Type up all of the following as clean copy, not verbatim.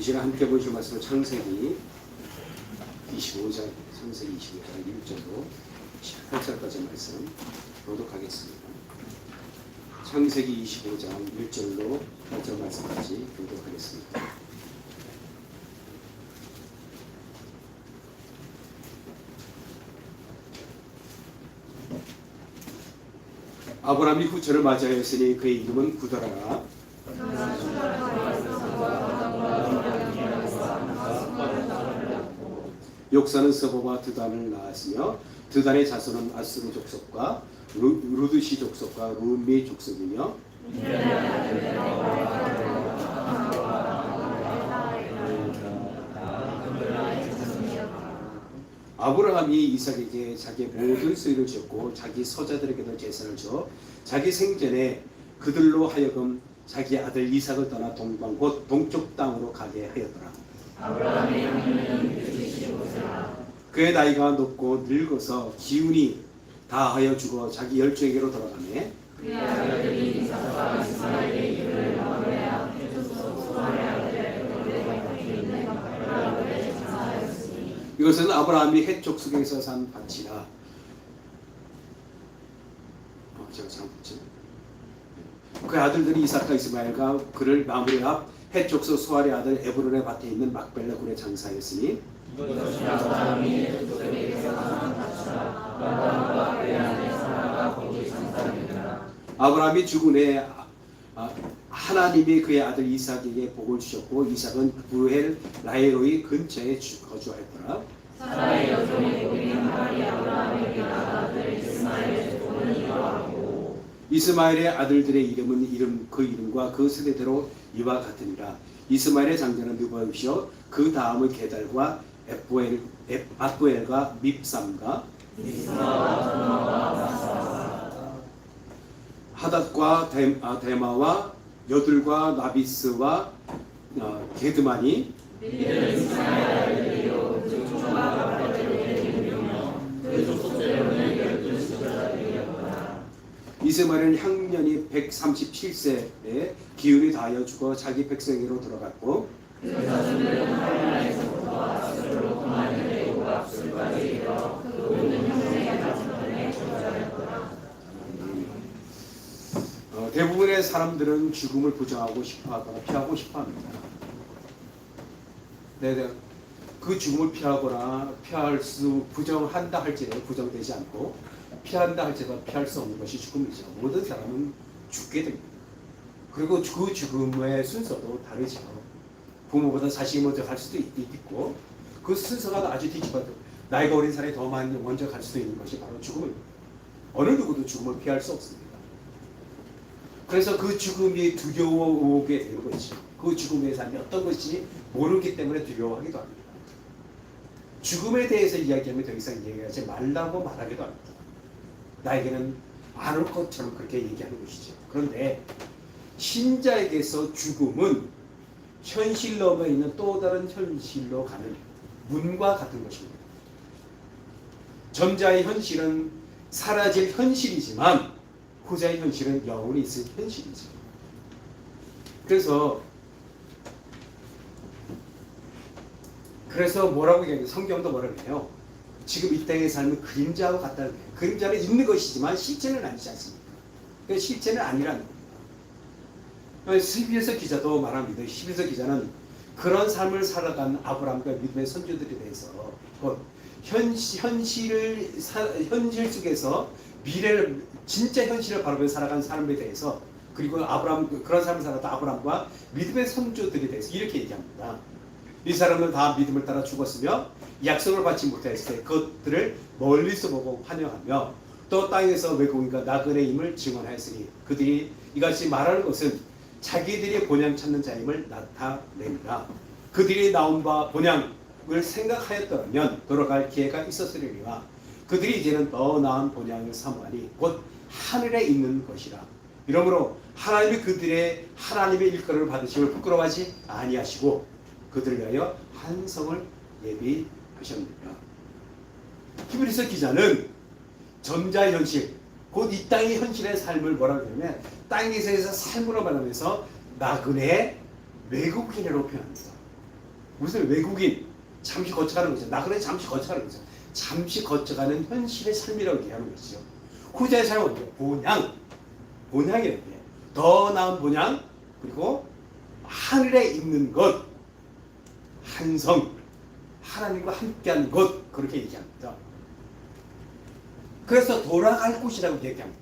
시간 함께 보실 말씀은 창세기 25장, 창세기 25장 1절로 18절까지 말씀 교독하겠습니다. 창세기 25장 1절로 8절 말씀까지 교독하겠습니다. 아브라함이 후처를 맞이하였으니 그의 이름은 구더라라. 욕사는 스바와 드단을 낳았으며 드단의 자손은 아스루 족속과 루드시 족속과 루미 족속이며 아브라함이 이삭에게 자기의 모든 소유를 주었고 자기 서자들에게도 재산을 줘 자기 생전에 그들로 하여금 자기 아들 이삭을 떠나 동방 곧 동쪽 땅으로 가게 하였더라. 그의 나이가 높고 늙어서 기운이 다하여 죽어 자기 열조에게로 돌아가매 그의 아들들이 이삭과 이스마엘의 이름을 마므레아 이것은 아브라함이 헷 족속에서 산 밭이라. 제가 잘못 봤죠. 그의 아들들이 이삭과 이스마엘과 그를 마므레 앞 헷 족속 수알의 아들 에브론의 밭에 있는 막벨라 굴에 장사하였으니 이것이 아브라함이 헷 족속에서 산 밭이라. 아브라함과 그의 아들 사라가 거기 장사하니라. 아브라함이 죽은 후에 하나님이 그의 아들 이삭에게 복을 주셨고 이삭은 부엘 라헬로이 근처에 거주하였더라. 사라의 여종의 고인 하갈이 아브라함에게 아들 이스마엘의 조는 이러하고 이스마엘의 아들들의 이름은 그 이름과 그 세대대로 이와 같으니라. 이스마엘의 장자는 느바요시요 그 다음은 게달과 앗부엘과 밉삼과 하닷과 데마와 여둘과 나비스와 게드만이 이스마엘은 향년이 137세에 기운이 다하여 죽어 자기 백성에게로 들어갔고 대부분의 사람들은 죽음을 부정하고 싶어하거나 피하고 싶어합니다. 그 죽음을 피하거나 부정한다 할지라도 부정되지 않고 피한다 할지라도 피할 수 없는 것이 죽음이죠. 모든 사람은 죽게 됩니다. 그리고 그 죽음의 순서도 다르죠. 부모보다 자식이 먼저 갈 수도 있고 그 순서가 아주 뒤집어져 나이가 어린 사람이 더 먼저 갈 수도 있는 것이 바로 죽음입니다. 어느 누구도 죽음을 피할 수 없습니다. 그래서 그 죽음이 두려워오게 되는 것이죠. 그 죽음의 삶이 어떤 것이 모르기 때문에 두려워하기도 합니다. 죽음에 대해서 이야기하면 더 이상 얘기하지 말라고 말하기도 합니다. 나에게는 안 올 것처럼 그렇게 얘기하는 것이죠. 그런데 신자에게서 죽음은 현실 너머에 있는 또 다른 현실로 가는 문과 같은 것입니다. 전자의 현실은 사라질 현실이지만 후자의 현실은 영원히 있을 현실이죠. 그래서 뭐라고 얘기해요? 성경도 뭐라고 해요? 지금 이 땅의 삶은 그림자와 같다는 거예요. 그림자는 있는 것이지만 실체는 아니지 않습니까? 그러니까 실체는 아니라는 겁니다. 12서 기자도 말합니다. 12서 기자는 그런 삶을 살아간 아브라함과 믿음의 선조들에 대해서 현실 속에서 미래를 진짜 현실을 바라보며 살아간 사람에 대해서 그리고 그런 삶을 살았던 아브라함과 믿음의 선조들에 대해서 이렇게 얘기합니다. 이 사람은 다 믿음을 따라 죽었으며 약속을 받지 못했을 때 그것들을 멀리서 보고 환영하며 또 땅에서 외국인과 나그네의 임을 증언하였으니 그들이 이같이 말하는 것은 자기들이 본향 찾는 자임을 나타냅니다. 그들이 나온 바 본향을 생각하였더라면 돌아갈 기회가 있었으리니와 그들이 이제는 더 나은 본향을 사모하니 곧 하늘에 있는 것이라. 이러므로 하나님이 그들의 하나님의 일거를 받으심을 부끄러워하지 아니하시고 그들을 위하여 한 성을 예비하셨느니라. 히브리서 기자는 전자 현실, 곧 이 땅의 현실의 삶을 뭐라고 하냐면 땅에서 삶으로 말하면서 나그네 외국인으로 표현합니다. 무슨 외국인 잠시 거쳐가는 거죠. 나그네 잠시 거쳐가는 거죠. 잠시 거쳐가는 현실의 삶이라고 얘기하는 것이죠. 후자의 삶은 본향, 본향이라고 해요. 더 나은 본향, 그리고 하늘에 있는 것, 한성, 하나님과 함께하는 것, 그렇게 얘기합니다. 그래서 돌아갈 곳이라고 얘기합니다.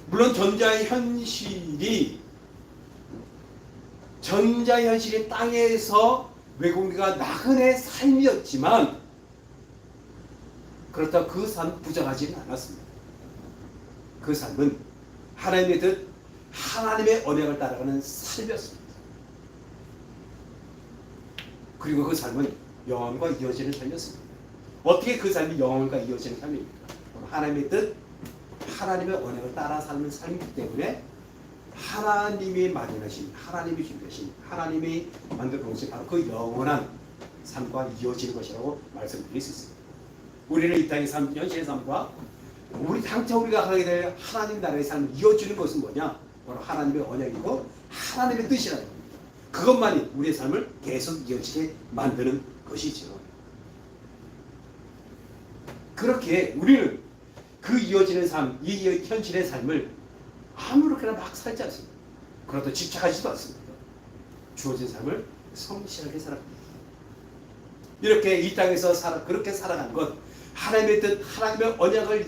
물론 전자의 현실이 땅에서 외국인과 나그네 삶이었지만 그렇다고 그 삶 부정하지는 않았습니다. 그 삶은 하나님의 뜻, 하나님의 언약을 따라가는 삶이었습니다. 그리고 그 삶은 영원과 이어지는 삶이었습니다. 어떻게 그 삶이 영원과 이어지는 삶입니까? 하나님의 뜻, 하나님의 언약을 따라 사는 삶이기 때문에 하나님이 마련하신, 하나님이 준비하신, 하나님이 만들어 놓으신 바로 그 영원한 삶과 이어지는 것이라고 말씀드릴 수 있습니다. 우리는 이 땅의 삶, 현실의 삶과 우리 당장 우리가 하게 될 하나님 나라의 삶을 이어주는 것은 뭐냐? 바로 하나님의 언약이고 하나님의 뜻이라는 겁니다. 그것만이 우리의 삶을 계속 이어지게 만드는 것이죠. 그렇게 우리는 그 이어지는 삶, 이 현실의 삶을 아무렇게나 막 살지 않습니다. 그렇다고 집착하지도 않습니다. 주어진 삶을 성실하게 살아갑니다. 이렇게 이 땅에서 그렇게 살아가는 것, 하나님의 뜻, 하나님의 언약을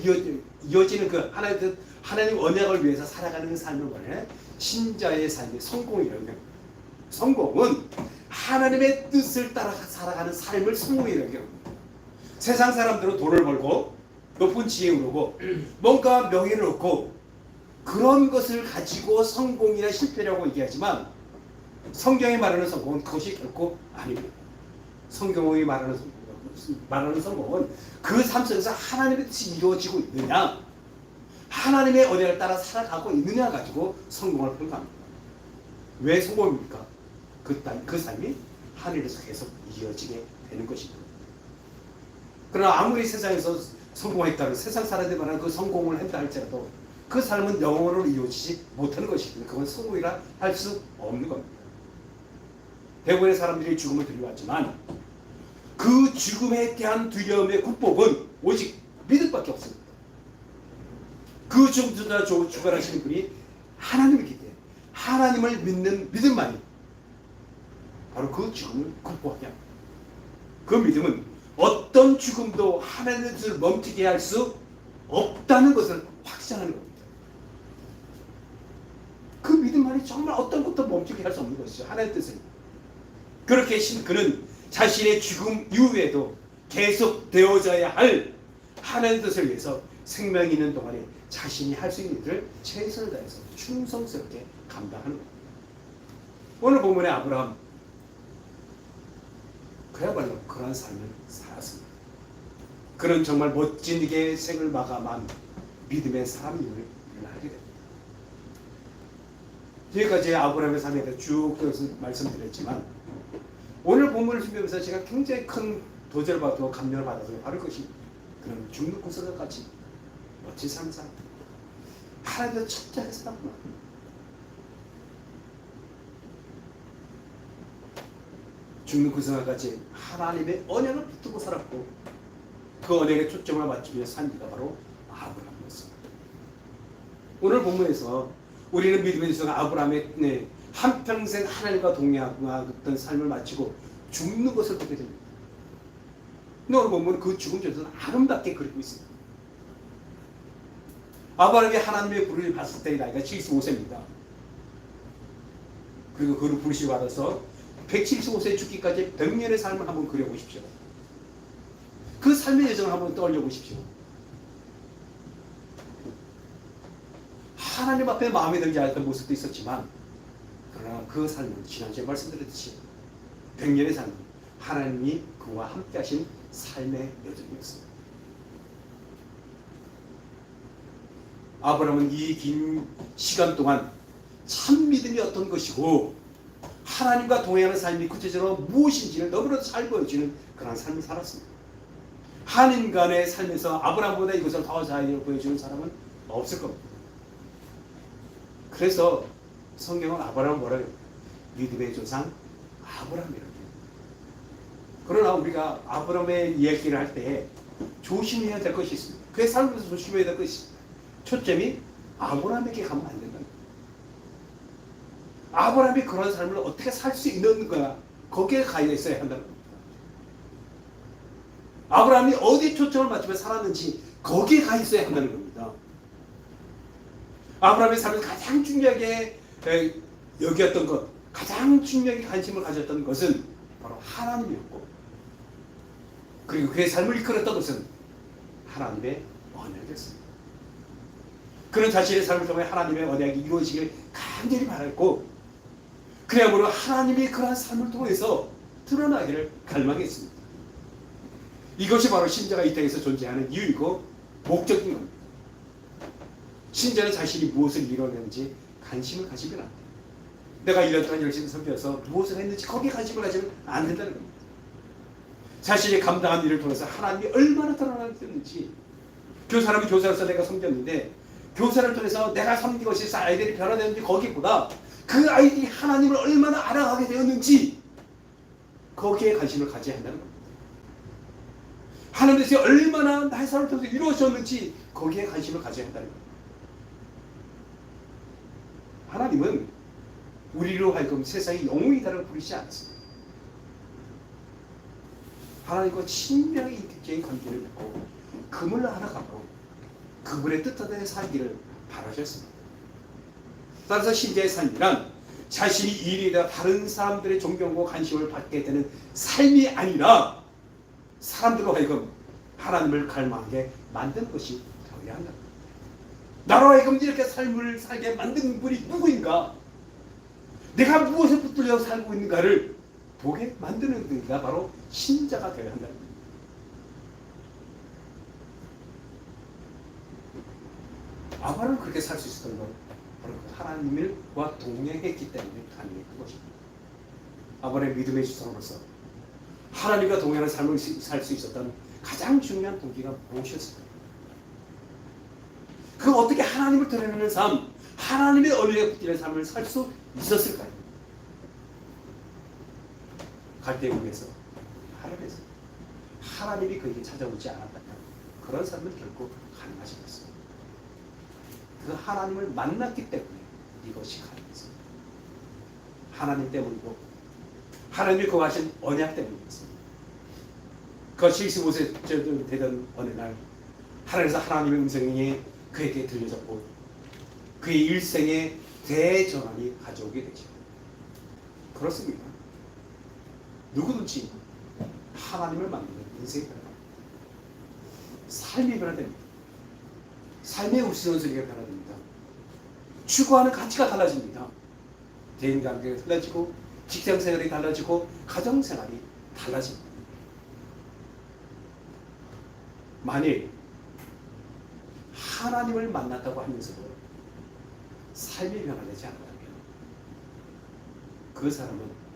이어지는 그 하나님의 뜻, 하나님 언약을 위해서 살아가는 그 삶을 원해 신자의 삶의 성공이라고 합니다. 성공은 하나님의 뜻을 따라 살아가는 삶을 성공이라고 합니다. 세상 사람들은 돈을 벌고 높은 지혜를 오고 뭔가 명예를 얻고 그런 것을 가지고 성공이나 실패라고 얘기하지만 성경이 말하는 성공은 그것이 결코 아닙니다. 성경이 말하는 성공은 그 삶 속에서 하나님의 뜻이 이루어지고 있느냐, 하나님의 언약을 따라 살아가고 있느냐 가지고 성공을 평가합니다. 왜 성공입니까? 그 삶이 하늘에서 계속 이어지게 되는 것입니다. 그러나 아무리 세상에서 성공했다는 세상 사람들이 말하는 그 성공을 했다 할지라도 그 삶은 영원으로 이루어지지 못하는 것이기 때문에 그건 성공이라 할 수 없는 겁니다. 대부분의 사람들이 죽음을 두려워하지만 그 죽음에 대한 두려움의 극복은 오직 믿음밖에 없습니다. 그 죽음보다 주관하시는 분이 하나님이기 때문에 하나님을 믿는 믿음만이 바로 그 죽음을 극복하게 합니다. 그 믿음은 어떤 죽음도 하나님의 뜻을 멈추게 할 수 없다는 것을 확신하는 겁니다. 그 믿음만이 정말 어떤 것도 멈추게 할 수 없는 것이죠. 하나님의 뜻을. 그렇게 그는 자신의 죽음 이후에도 계속 되어져야 할 하나님의 뜻을 위해서 생명이 있는 동안에 자신이 할 수 있는 일을 최선을 다해서 충성스럽게 감당하는 겁니다. 오늘 본문의 아브라함 그야말로 그러한 삶을 살았습니다. 그는 정말 멋지게 생을 마감한 믿음의 사람임을 알게 됩니다. 여기까지 아브라함의 삶에 대해 쭉 말씀드렸지만 오늘 본문을 준비하면서 제가 굉장히 큰 도전을 받고 감명을 받아서 바로 그것이 그는 죽는 구석과 같이 멋진 삶을 살았다. 하나님의 첫째하게 살았구나. 죽는 구석과 같이 하나님의 언약을 붙들고 살았고 그 언약에 초점을 맞추기 위해 산 이가 바로 아브라함이었습니다. 오늘 본문에서 우리는 믿음의 조상 아브라함의 한평생 하나님과 동행하던 삶을 마치고 죽는 것을 보게 됩니다. 근데 오늘 본문은 그 죽음 전에서는 아름답게 그리고 있습니다. 아브라함이 하나님의 부름을 받았을 때의 나이가 75세입니다. 그리고 그를 부르시고 받아서 175세에 죽기까지 100년의 삶을 한번 그려보십시오. 그 삶의 여정을 한번 떠올려보십시오. 하나님 앞에 마음에 들지 않았던 모습도 있었지만 그러나 그 삶은 지난주에 말씀드렸듯이 100년의 삶은 하나님이 그와 함께 하신 삶의 여정이었습니다. 아브라함은 이 긴 시간 동안 참 믿음이 어떤 것이고 하나님과 동행하는 삶이 구체적으로 무엇인지를 너무나도 잘 보여주는 그런 삶을 살았습니다. 한 인간의 삶에서 아브라함보다 이것을 더 잘 보여주는 사람은 없을 겁니다. 그래서 성경은 아브라함을 뭐라고 해요? 믿음의 조상 아브라함이라고. 그러나 우리가 아브라함의 이야기를 할 때 조심해야 될 것이 있습니다. 그의 삶에서 조심해야 될 것이 있습니다. 초점이 아브라함에게 가면 안 된다. 아브라함이 그런 삶을 어떻게 살 수 있는 거야. 거기에 가 있어야 한다는 겁니다. 아브라함이 어디 초점을 맞추며 살았는지 거기에 가 있어야 한다는 겁니다. 아브라함의 삶에서 가장 중요하게 여겼던 것, 가장 중요하게 관심을 가졌던 것은 바로 하나님이었고, 그리고 그의 삶을 이끌었던 것은 하나님의 언약이었습니다. 그는 자신의 삶을 통해 하나님의 언약이 이루어지길 간절히 바랐고, 그야말로 하나님이 그러한 삶을 통해서 드러나기를 갈망했습니다. 이것이 바로 신자가 이 땅에서 존재하는 이유이고 목적인 겁니다. 신자는 자신이 무엇을 이뤄내는지 관심을 가지면 안 돼요. 내가 1년 동안 열심히 섬겨서 무엇을 했는지 거기에 관심을 가지면 안 된다는 겁니다. 자신이 감당한 일을 통해서 하나님이 얼마나 드러나는지, 교사라면 교사로서 내가 섬겼는데 교사를 통해서 내가 섬긴 것이 아이들이 변화되는지 거기보다 그 아이들이 하나님을 얼마나 알아가게 되었는지 거기에 관심을 가져야 한다는 겁니다. 하나님께서 얼마나 나의 삶을 통해서 이루어졌는지 거기에 관심을 가져야 한다는 겁니다. 하나님은 우리로 하여금 세상에 영웅이다라고 부르지 않습니다. 하나님과 친밀하게 인격적인 관계를 맺고 그물을 하나 갖고 그분의 뜻대로 살기를 바라셨습니다. 따라서 신자의 삶이란 자신이 일이나 다른 사람들의 존경과 관심을 받게 되는 삶이 아니라 사람들로 하여금 하나님을 갈망하게 만드는 것이 되어야 한다. 나로 하여금 이렇게 삶을 살게 만든 분이 누구인가? 내가 무엇에 붙들려 살고 있는가를 보게 만드는 분이가 바로 신자가 되어야 한다는 겁니다. 아브라함은 그렇게 살 수 있었던 건 바로 하나님과 동행했기 때문에 가능했던 것입니다. 아브라함의 믿음의 주성으로서 하나님과 동행하는 삶을 살 수 있었던 가장 중요한 동기가 무엇이었을까요? 그 어떻게 하나님을 드러내는 삶, 하나님의 언약에 붙이는 삶을 살 수 있었을까요? 갈대국에서 하늘에서 하나님이 그에게 찾아오지 않았다면 그런 삶은 결코 가능하지 않았습니다. 그 하나님을 만났기 때문에 이것이 가능했습니다. 하나님 때문이고 하나님이 거하신 언약 때문이었습니다. 그 75세 되던 어느 날 하늘에서 하나님의 음성이 그에게 들려졌고 그의 일생의 대전환이 가져오게 되죠. 그렇습니다. 누구든지 하나님을 만나는 인생이 변합니다. 삶이 변화됩니다. 삶의 우선순위가 변화됩니다. 추구하는 가치가 달라집니다. 대인관계가 달라지고 직장생활이 달라지고 가정생활이 달라집니다. 만일 하나님을 만났다고 하면서도 삶이 변화되지 않는다면 그 사람은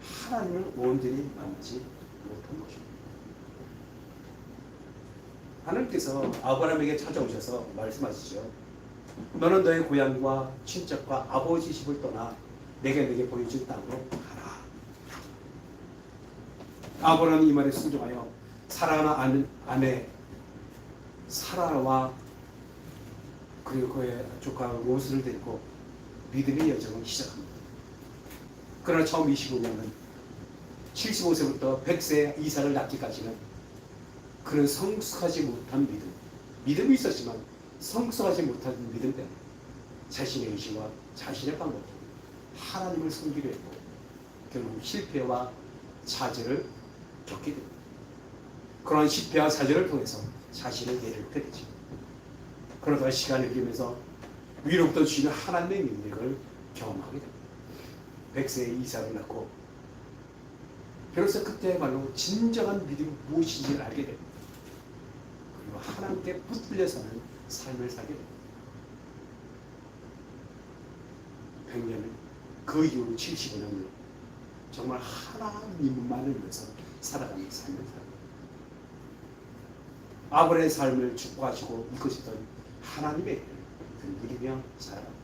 하나님을 온전히 만나지 못한 것입니다. 하나님께서 아브라함에게 찾아오셔서 말씀하시죠. 너는 너의 고향과 친척과 아버지 집을 떠나 내게 보여준 땅으로 가라. 아브라함이 이 말에 순종하여 사랑하는 아내 사라와 그리고 그의 조카 롯을 데리고 믿음의 여정을 시작합니다. 그러나 처음 25년은 75세부터 100세 이상을 낳기까지는 그는 성숙하지 못한 믿음이 있었지만 성숙하지 못한 믿음 때문에 자신의 의지와 자신의 방법으로 하나님을 섬기려 했고 결국 실패와 좌절을 겪게 됩니다. 그런 실패와 좌절을 통해서 자신의 내려놓게 되죠. 그러다가 시간을 이기면서 위로부터 주시는 하나님의 능력을 경험하게 됩니다. 100세에 이삭을 낳고 그래서 그때야말로 진정한 믿음이 무엇인지를 알게 됩니다. 그리고 하나님께 붙들려 사는 삶을 살게 됩니다. 100년을 그 이후로 75년을 정말 하나님만을 위해서 살아가는 삶을 살아갑니다. 아브라함의 삶을 축복하시고 이끄시던 하나님의 일을 누리며 살아갑니다.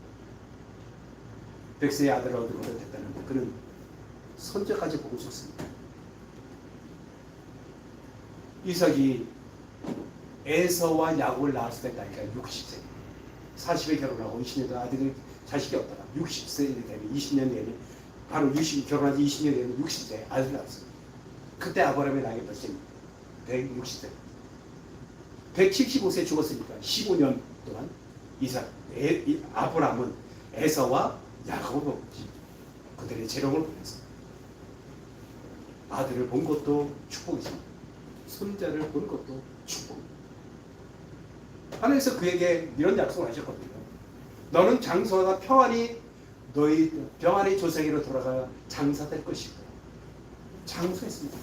100세의 아들을 얻은 것도 됐다는데 그는 손자까지 보고 죽습니다. 이삭이 에서와 야곱을 낳았을 때 나이가 60세. 40에 결혼하고 20년 전 아들이 자식이 없다가 60세 되면 20년 내에 바로 결혼한 지 20년 되면 60세 아들이 낳았어요. 그때 아브라함의 나이가 몇입니까? 160세. 175세에 죽었으니까 15년 동안 아브라함은 에서와 야곱을 보지. 그들의 재롱을 보면서 아들을 본 것도 축복이지만 손자를 본 것도 축복입니다. 하나님께서 그에게 이런 약속을 하셨거든요. 너는 장수하다 평안히 너희 평안히 조상으로 돌아가 장사될 것이고 장수했습니다.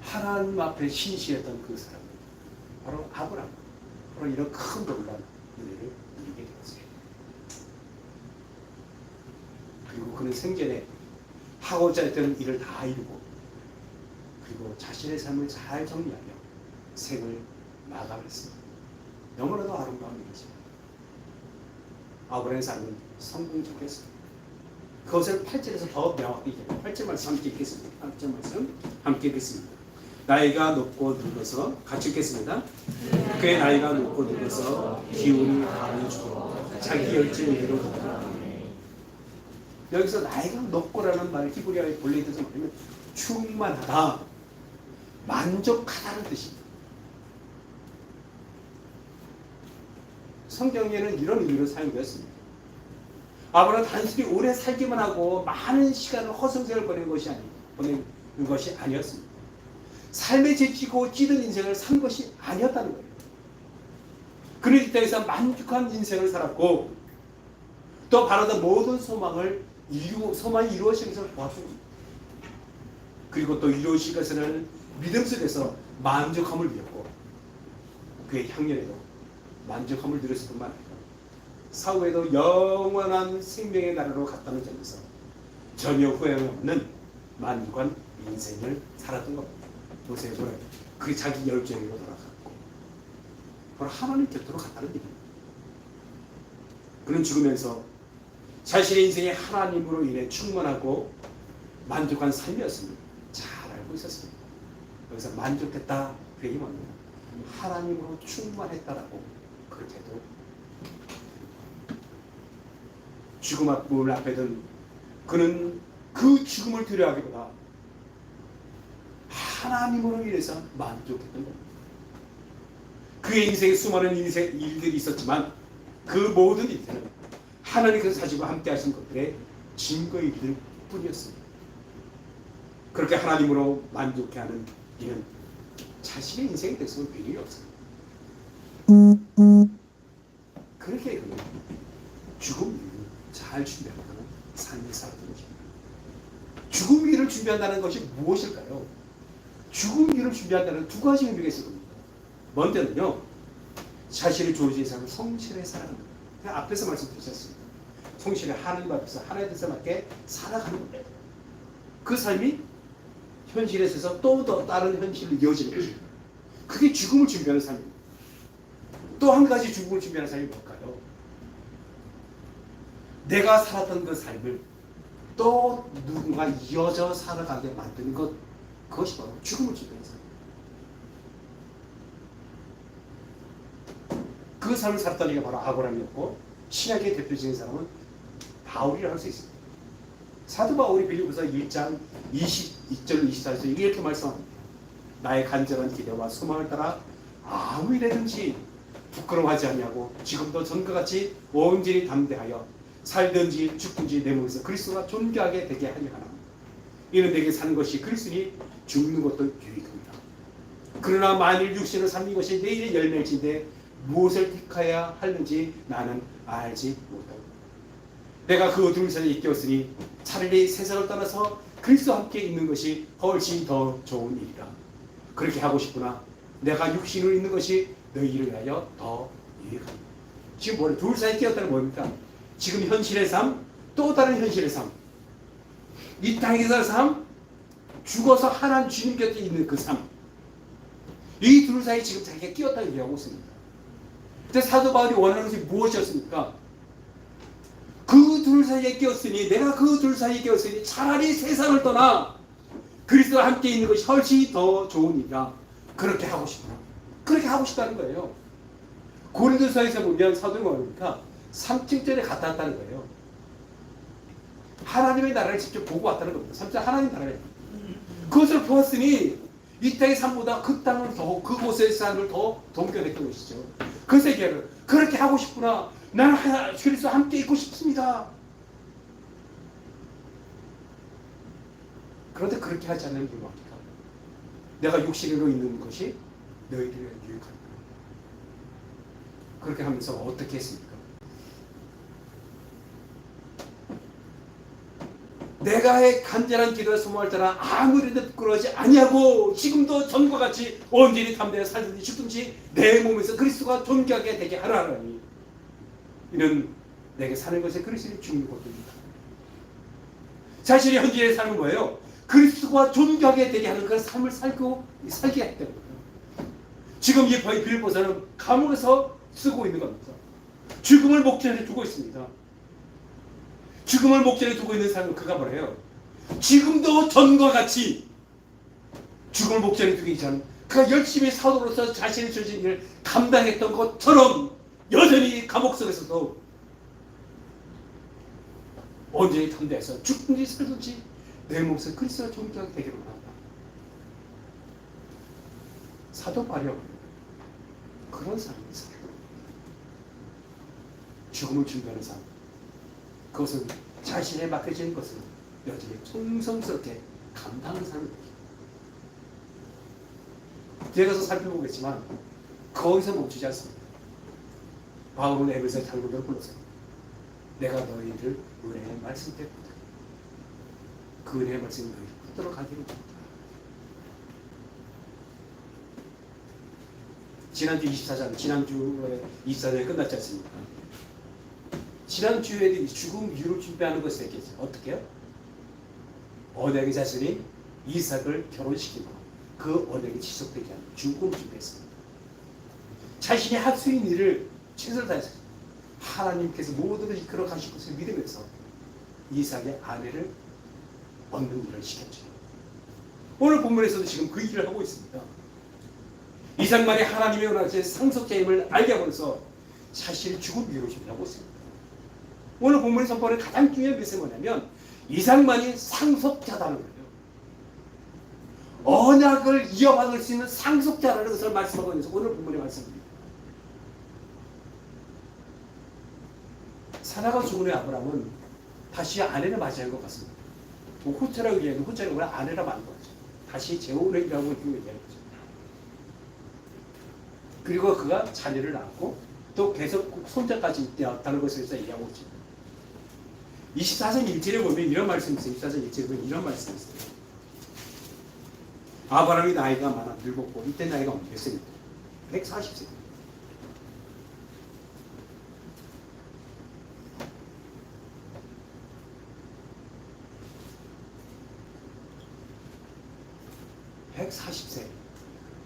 하나님 앞에 신실했던 그 사람 바로 아브라함. 바로 이런 큰 놀라운 은혜를 누리게 되었어요. 그리고 그는 생전에 하고자 했던 일을 다 이루고 그리고 자신의 삶을 잘 정리하며 생을 마감했습니다. 너무나도 아름다운 일이죠. 아브라함의 삶은 성공적이었습니다. 그것을 8절에서 더 명확히 얘기해요. 8절 말씀 함께 읽겠습니다. 8절 말씀 함께 읽겠습니다. 나이가 높고 늙어서 같이 읽겠습니다. 그의 나이가 높고 늙어서 기운이 다하여 죽어 자기 열정을 이루었다. 여기서 나이가 높고라는 말을 히브리어의 본래의 뜻은 뭐냐면 충만하다, 만족하다는 뜻입니다. 성경에는 이런 의미로 사용되었습니다. 아브라함은 단순히 오래 살기만 하고 많은 시간을 허송세월 보내는 것이 아니었습니다. 삶에 지치고 찌든 인생을 산 것이 아니었다는 거예요. 그는 이 땅에서 만족한 인생을 살았고 또 바라던 모든 소망이 이루어지는 것을 보았습니다. 그리고 또 이루어질 것을 믿음 속에서 만족함을 누렸고 그의 향년에도 만족함을 누렸을 뿐만 아니라 사후에도 영원한 생명의 나라로 갔다는 점에서 전혀 후회가 없는 만족한 인생을 살았던 겁니다. 보세요. 그 자기 열정으로 돌아갔고 바로 하나님 곁으로 갔다는 얘기입니다. 그는 죽으면서 자신의 인생이 하나님으로 인해 충만하고 만족한 삶이었습니다. 잘 알고 있었습니다. 여기서 만족했다 그 얘기 뭡니까? 하나님으로 충만했다라고 그렇게도 죽음 앞에든 그는 그 죽음을 두려워하기보다 하나님으로 인해서 만족했던 겁니다. 그의 인생에 수많은 일들이 있었지만 그 모든 일들은 하나님께서 가지고 함께 하신 것들의 증거의 일들 뿐이었습니다. 그렇게 하나님으로 만족해하는 이는 자신의 인생에 대해서는 비밀이 없습니다. 그렇게 그는 죽음 일을 잘 준비하는 삶을 살았던 것입니다. 죽음 일을 준비한다는 것이 무엇일까요? 죽음 일을 준비한다는 두 가지 의미가 있을 겁니다. 먼저는요, 자신의 주어진 삶을 성실히 살아가는 겁니다. 앞에서 말씀드렸습니다. 성실히 하나님 앞에서 하나님 뜻에 맞게 살아가는 겁니다. 그 삶이 현실에 있어서 또 다른 현실로 이어지는 것입니다. 그게 죽음을 준비하는 삶입니다. 또 한 가지 죽음을 준비하는 삶이 뭘까요? 내가 살았던 그 삶을 또 누군가 이어져 살아가게 만드는 것, 그것이 바로 죽음을 준비하는 삶입니다. 그 삶을 살았던 이가 바로 아브라함이었고 신약의 대표적인 사람은 바울이라고 할 수 있습니다. 사도 바울이 빌립보서 1장 22절 24절에서 이렇게 말씀합니다. 나의 간절한 기대와 소망을 따라 아무 일에든지 부끄러워하지 아니하고 지금도 전과 같이 온전히 담대하여 살든지 죽든지 내 몸에서 그리스도가 존귀하게 되게 하려 하나. 이는 내게 사는 것이 그리스도니 죽는 것도 유익입니다. 그러나 만일 육신을 삼는 것이 내일의 열매일진데 무엇을 택하여야 하는지 나는 알지 못하고 내가 그 둘 사이에 있겠으니 차라리 세상을 떠나서 그리스도와 함께 있는 것이 훨씬 더 좋은 일이라. 그렇게 하고 싶구나. 내가 육신으로 있는 것이 너희를 위하여 더 유익합니다. 지금 뭐래? 둘 사이에 끼었다는 뭡니까? 지금 현실의 삶, 또 다른 현실의 삶. 이 땅에서의 삶, 죽어서 하나님 주님 곁에 있는 그 삶. 이 둘 사이에 지금 자기가 끼었다고 얘기하고 있습니다. 근데 사도 바울이 원하는 것이 무엇이었습니까? 둘 사이에 끼었으니 내가 그 둘 사이에 끼었으니 차라리 세상을 떠나 그리스도와 함께 있는 것이 훨씬 더 좋으니까 그렇게 하고 싶다. 그렇게 하고 싶다는 거예요. 고린도서에서 보면 사도가 뭐니까 3층전에 갔다 왔다는 거예요. 하나님의 나라를 직접 보고 왔다는 겁니다. 3층 하나님 나라를. 그것을 보았으니 이 땅의 삶보다 그 땅을 더, 그곳의 삶을 더 동경했던 것이죠. 그 세계를 그렇게 하고 싶구나. 나는 그리스도와 함께 있고 싶습니다. 그런데 그렇게 하지 않는 이유가 뭡니까? 내가 육신으로 있는 것이 너희들에게 유익하다. 그렇게 하면서 어떻게 했습니까? 내가 간절한 기도에 소모할 때나 아무리도 부끄러워하지 아니하고 지금도 전과 같이 온전히 담대하여 살든지 죽든지 내 몸에서 그리스도가 존귀하게 되게 하라니 이는 내게 사는 것에 그리스도의 죽는 것입니다. 자신의 현재의 삶은 뭐예요? 그리스도가 존귀하게 되게 하는 그 삶을 살게 했다는 거예요. 지금 이 빌보서는 감옥에서 쓰고 있는 겁니다. 죽음을 목전에 두고 있습니다. 죽음을 목전에 두고 있는 사람은 그가 뭐래요? 지금도 전과 같이 죽음을 목전에 두기 전 그가 열심히 사도로서 자신의 저진 일을 감당했던 것처럼 여전히 감옥 속에서도 온전히 담대해서 죽든지 살든지 내 몸에서 그리스도가 존귀하게 되기를 원한다. 사도 바울이 그런 사람이 있어요. 죽음을 준비하는 삶. 그것은 자신에 맡겨진 것을 여전히 충성스럽게 감당하는 사람입니다. 뒤에 가서 살펴보겠지만 거기서 멈추지 않습니다. 바울은 에베소 장로들을 불러서 내가 너희를 은혜의 말씀 때문에 그 은혜의 말씀이 너희를 붙들어 가기를 원한다. 지난주 24장, 지난주에 24장이 끝났지 않습니까? 지난주에 죽음 이유를 준비하는 것을 얘기했죠. 어떻게 해요? 언약의 자손이 이삭을 결혼시키고 그 언약이 지속되게 하는 죽음을 준비했습니다. 자신이 할 수 있는 일을 최선을 다해서 하나님께서 모두를 이끌어 가실 것을 믿으면서 이삭의 아내를 얻는 일을 시켰죠. 오늘 본문에서도 지금 그 일을 하고 있습니다. 이삭만이 하나님의 원하신 상속자임을 알게 하면서 사실 죽음 이유를 준비하고 있습니다. 오늘 본문의 선포는 가장 중요한 것이 뭐냐면 이삭만이 상속자다는 거예요. 언약을 이어받을 수 있는 상속자라는 것을 말씀하고 있는 오늘 본문의 말씀입니다. 사라가 죽은 후에 아브라함은 다시 아내를 맞이한 것 같습니다. 후처라고 얘기하는 후처가 뭐야? 아내라 맞는 거죠. 다시 재혼이라고 얘기하는 거죠. 그리고 그가 자녀를 낳았고 또 계속 손자까지 되었다는 것을 얘기하고 있죠. 24장 1절에 보면 이런 말씀이 있어요. 24장 1절에 보면 이런 말씀이 있어요. 아브라함이 나이가 많아 늙었고 이때 나이가 몇 세입니까? 140세.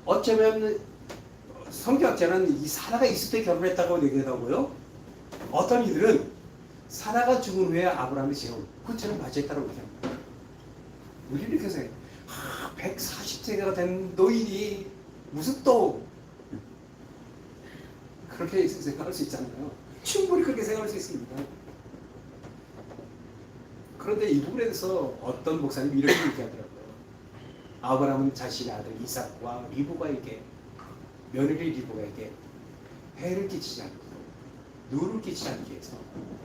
어쩌면 성경학자는 이 사라가 있을 때 결혼했다고 얘기하고요. 어떤 이들은 사라가 죽은 후에 아브라함이 재혼, 후처를 맞이했다고 얘기합니다. 우리는 이렇게 해서 140세가 된 노인이 무슨 또 그렇게 생각할 수 있잖아요. 충분히 그렇게 생각할 수 있습니다. 그런데 이 부분에 대해서 어떤 목사님이 이렇게 얘기하더라고요. 아브라함은 자신의 아들 이삭과 리브가에게 며느리 리브가에게 해를 끼치지 않고 누를 끼치지 않기 위해서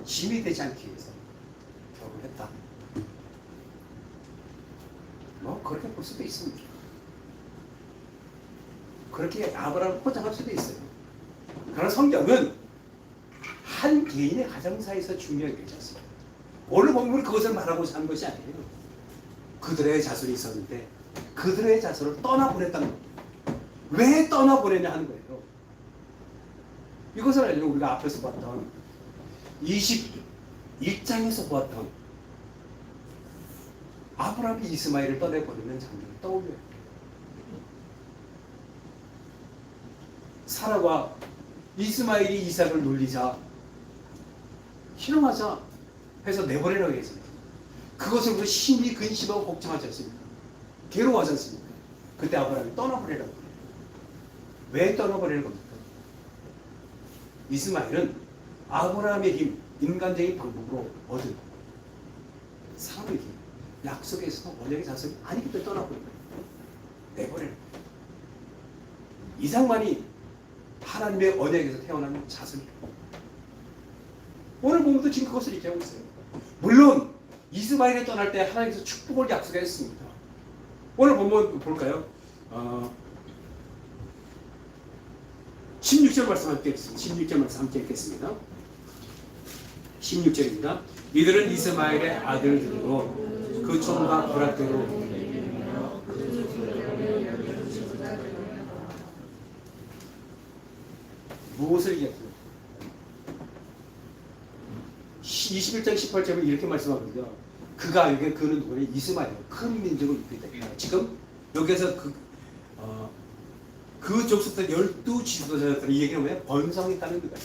짐이 되지 않기 위해서 결혼했다. 뭐 그렇게 볼 수도 있습니다. 그렇게 아브라함을 포장할 수도 있어요. 그러나 성경은 한 개인의 가정사에서 중요한 게 있었습니다. 오늘 본문은 그것을 말하고자 하는 것이 아니에요. 그들의 자손이 있었는데 그들의 자손을 떠나보냈다는 겁니다. 왜 떠나보내냐 하는 거예요. 이것을 알려고 우리가 앞에서 봤던 21장에서 보았던 아브라함이 이스마엘을 떠내보내는 장면을 떠올려요. 사라가 이스마엘이 이삭을 놀리자 실험하자 해서 내보내라고 했습니다. 그것을 우리 심히 근심하고 걱정하지 않습니까? 괴로워하지 않습니까? 그때 아브라함이 떠나보내라고 그래요. 왜 떠나보내는 겁니까? 이스마엘은 아브라함의 힘, 인간적인 방법으로 얻은 사람의 힘, 약속에서 언약의 자손이 아니기 때문에 떠나보내는 거예요. 내보내는 거예요. 이상만이 하나님의 언약에서 태어난 자손이에요. 오늘 본문도 지금 그것을 얘기하고 있어요. 물론 이스마엘이 떠날 때 하나님께서 축복을 약속했습니다. 오늘 본문 볼까요? 16절 말씀 함께 읽겠습니다. 16절 말씀 함께 읽겠습니다. 16절입니다. 이들은 이스마엘의 아들들이고 그 총과 부락대로 무엇을 얘기합니까? 21장 18절에 이렇게 말씀합니다. 그는 누구냐? 이스마엘, 큰 민족을 이끌다. 지금 여기서 그 족속들 12지도자들이 이 얘기는 왜? 번성했다는 거예요.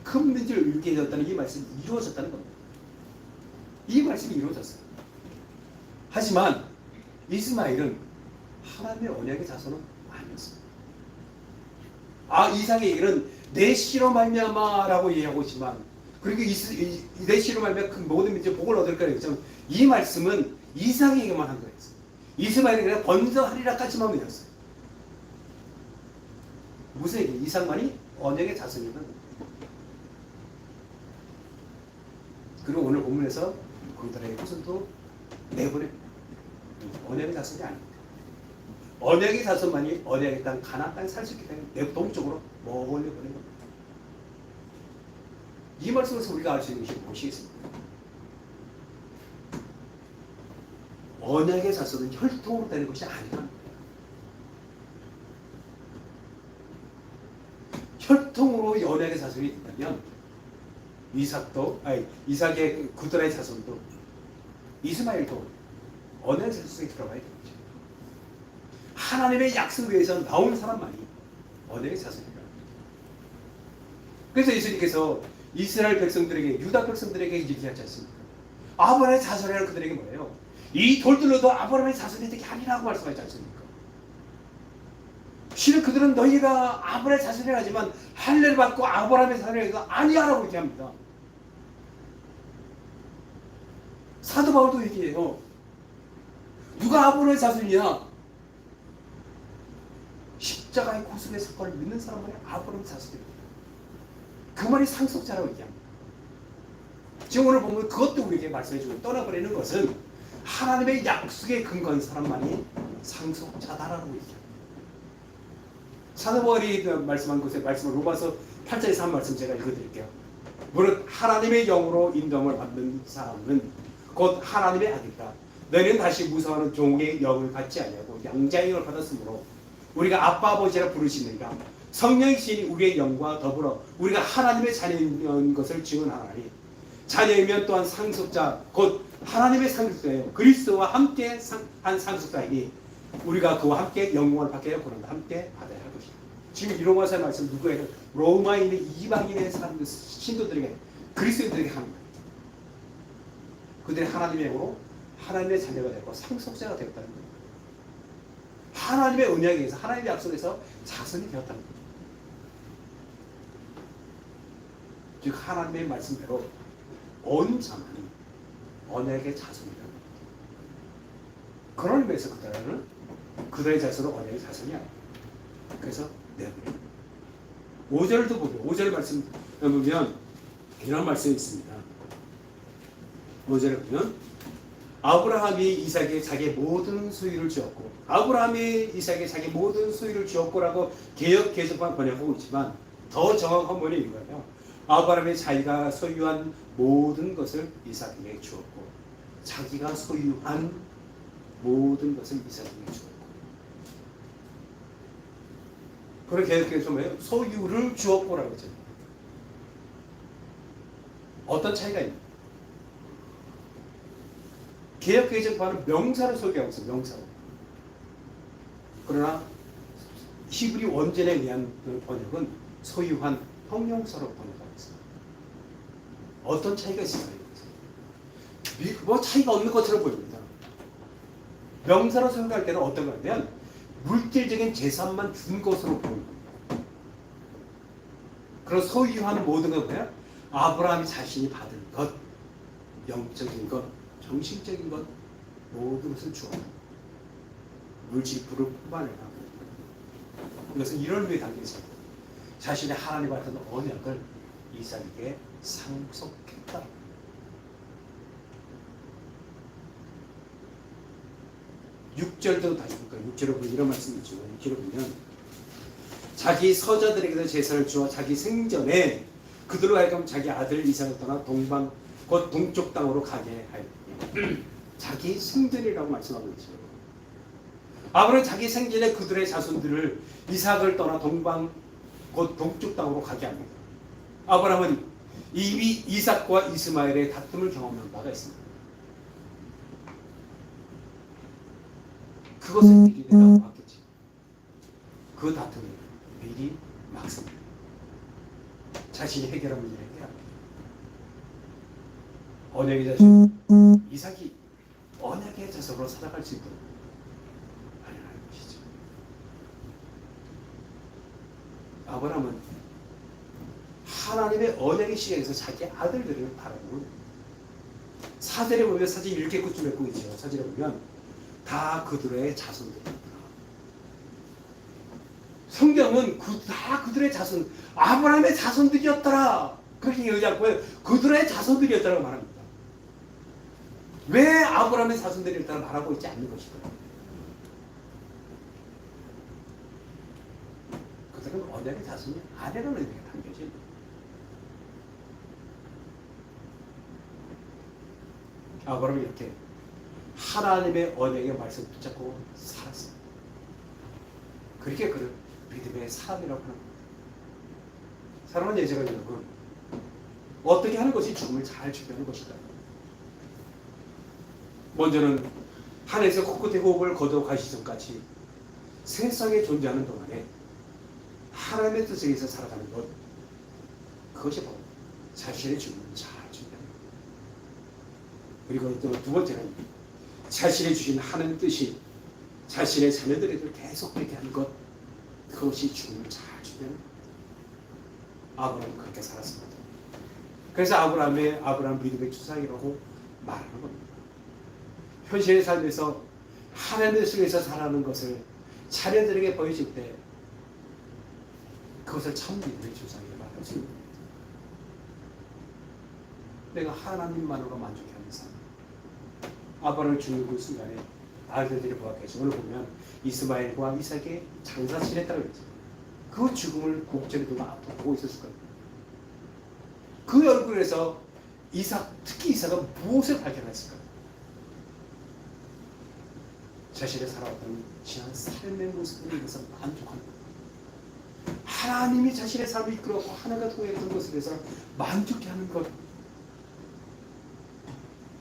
큰 민족을 이끌게 되었다는 이 말씀이 이루어졌다는 겁니다. 이 말씀이 이루어졌어요. 하지만 이스마엘은 하나님의 언약의 자손은 아니었습니다. 이삭의 얘기는 내 씨로 말미암아라고 얘기하고 있지만, 그리고 내 씨로 말미암아 그 모든 민족 복을 얻을 거라고 했지만, 이 말씀은 이삭에게만 한 거였어요. 이스마엘은 그냥 번성하리라까지만 믿었어요. 무슨 얘기? 이삭만이 언약의 자손이었던 거예요. 그리고 오늘 본문에서 그들에게 무슨 또 내보내 언약의 자손이 아닙니다. 언약의 자손만이 언약의 땅 가나안 땅에 살 수 있기 때문에 내 동쪽으로 멀리 보낸 겁니다. 이 말씀에서 우리가 알 수 있는 것이 무엇이겠습니까? 언약의 자손은 혈통으로 되는 것이 아니라 혈통으로 언약의 자손이 된다면 이삭의 구드라의 자손도 이스마엘도 언약의 자손에 들어가야 됩니다. 하나님의 약속에서 나온 사람만이 언약의 자손입니다. 그래서 예수님께서 이스라엘 백성들에게, 유다 백성들에게 얘기하지 않습니까? 아브라함의 자손이라는 그들에게 뭐예요? 이 돌들로도 아브라함의 자손이 되게 아니라고 말씀하지 않습니까? 실은 그들은 너희가 아브라함의 자손이라 하지만 할례를 받고 아브라함의 자손이라서 아니야라고 얘기합니다. 사도 바울도 얘기해요. 누가 아브라함의 자손이냐? 십자가의 구속의 사건을 믿는 사람만이 아브라함의 자손입니다. 그 말이 상속자라고 얘기합니다. 지금 오늘 보면 그것도 우리에게 말씀해주고, 떠나버리는 것은 하나님의 약속에 근거한 사람만이 상속자다라고 얘기합니다. 사도 바울이 말씀한 것에 말씀을 로마서 8장에서 한 말씀 제가 읽어드릴게요. 무릇 하나님의 영으로 인도함을 받는 사람은 곧 하나님의 아들이다. 너희는 다시 무서워하는 종의 영을 갖지 아니하고 양자의 영을 받았으므로 우리가 아빠 아버지라 부르시느니라. 성령의 신이 우리의 영과 더불어 우리가 하나님의 자녀인 것을 증언하나니 자녀이면 또한 상속자 곧 하나님의 상속자예요. 그리스도와 함께 한 상속자이니 우리가 그와 함께 영광을 받게 하여 그런가 함께 받아야 할 것이다. 지금 이 로마서의 말씀 누구에게? 로마에 있는 이방인의 사람들, 신도들에게, 그리스도인들에게 하는 거예요. 그들이 하나님의 영으로 하나님의 자녀가 되고 상속자가 되었다는 거예요. 하나님의 언약에 의해서, 하나님의 약속에서 자손이 되었다는 거예요. 즉 하나님의 말씀대로 온 자만이 언약의 자손이라는 겁니다. 그런 의미에서 그들의 자손은 언약의 자손이 아닙니다. 그래서 내보내요. 5절도 보면 5절 말씀 보면 이런 말씀이 있습니다. 5절에 보면 아브라함이 이삭에게 자기의 모든 소유를 주었고, 아브라함이 이삭에게 자기의 모든 소유를 주었고라고 개역 개정판 번역하고 있지만 더 정확한 번역이 이거예요. 아브라함이 자기가 소유한 모든 것을 이삭에게 주었고, 자기가 소유한 모든 것을 이삭에게 주었고. 그런 개혁에서 뭐예요? 소유를 주었고라고 했잖아요. 어떤 차이가 있나요? 개혁개정판은 명사를 소개하고 있어요. 명사로. 그러나 히브리 원전에 의한 번역은 소유한 형용사로 번역하고 있어요. 어떤 차이가 있을까요? 뭐 차이가 없는 것처럼 보입니다. 명사로 생각할 때는 어떤 거냐면 물질적인 재산만 준 것으로 보는 겁니다. 그리고 소유한 모든 건 뭐야? 아브라함이 자신이 받은 것, 영적인 것, 정신적인 것, 모든 것을 주었다. 물질부를 뽑아내라. 이것은 이런 의미에 담겨 있습니다. 자신의 하나님 같은 언약을 이삭에게 상속했다. 6절도 다시 볼까요? 6절에 보면 이런 말씀이 있죠. 6절에 보면 자기 서자들에게도 제사를 주어 자기 생전에 그들로 하여금 자기 아들 이삭을 떠나 동방 곧 동쪽 땅으로 가게 하였다. 자기 생전이라고 말씀하고 있죠. 아브라함은 자기 생전에 그들의 자손들을 이삭을 떠나 동방 곧 동쪽 땅으로 가게 합니다. 아브라함은 이미 이삭과 이스마엘의 다툼을 경험한 바가 있습니다. 그것을 미리 내다보고 봤겠지. 그 다툼을 미리 막습니다. 자신이 해결한 문제를 해결합니다. 언약의 자손 이삭이 언약의 자손으로 살아갈 수 있도록 마련하는 것이죠. 아브라함은 하나님의 언약의 시각에서 자기 아들들을 바라보는 사절에 보면 사절 1개 끝쯤 맺고 있죠. 사절에 보면 다 그들의 자손들입니다. 성경은 다 그들의 자손, 아브라함의 자손들이었더라. 그렇게 얘기하지 않고 그들의 자손들이었다고 말합니다. 왜 아브라함의 자손들이었다고 말하고 있지 않는 것일까요? 그들은 언약의 자손이 아니라는 의미가 담겨져 있는 거예요. 아브라함이 이렇게 하나님의 언약의 말씀 붙잡고 살았습니다. 그렇게 그를 믿음의 사람이라고 하는 겁니다. 사랑하는 예제가 여러분, 어떻게 하는 것이 죽음을 잘 준비하는 것일까? 먼저는 하늘에서 코끝의 호흡을 거두어 가시기 전까지 세상에 존재하는 동안에 하나님의 뜻에 의해서 살아가는 것, 그것이 바로 자신의 죽음을 잘 준비하는 것. 그리고 또 두 번째는 자신이 주신 하나님 뜻이 자신의 자녀들에게 계속 그렇게 하는 것, 그것이 죽음을 잘 준비하는 것. 아브라함은 그렇게 살았습니다. 그래서 아브라함 믿음의 주사이라고 말하는 겁니다. 현실의 삶에서 하나님의 뜻에서 살아가는 것을 자녀들에게 보여줄 때 그것을 참 믿음의 주사이라고 말할 수 있습니다. 내가 하나님만으로 만족하는 삶. 아브라함을 죽는 그 순간에 아들들이 보았겠죠. 오늘 보면 이스마엘과 이삭의 장사 지냈다고 했죠. 그 죽음을 목전에 두고 앞으로 보고 있었을 거예요. 그 얼굴에서 특히 이삭은 무엇을 발견했을까요? 자신의 살아왔던 지난 삶의 모습을 위해서 만족하는 것. 하나님이 자신의 삶을 이끌어가고 하나가 통했던 것에 대해서 만족해하는 것.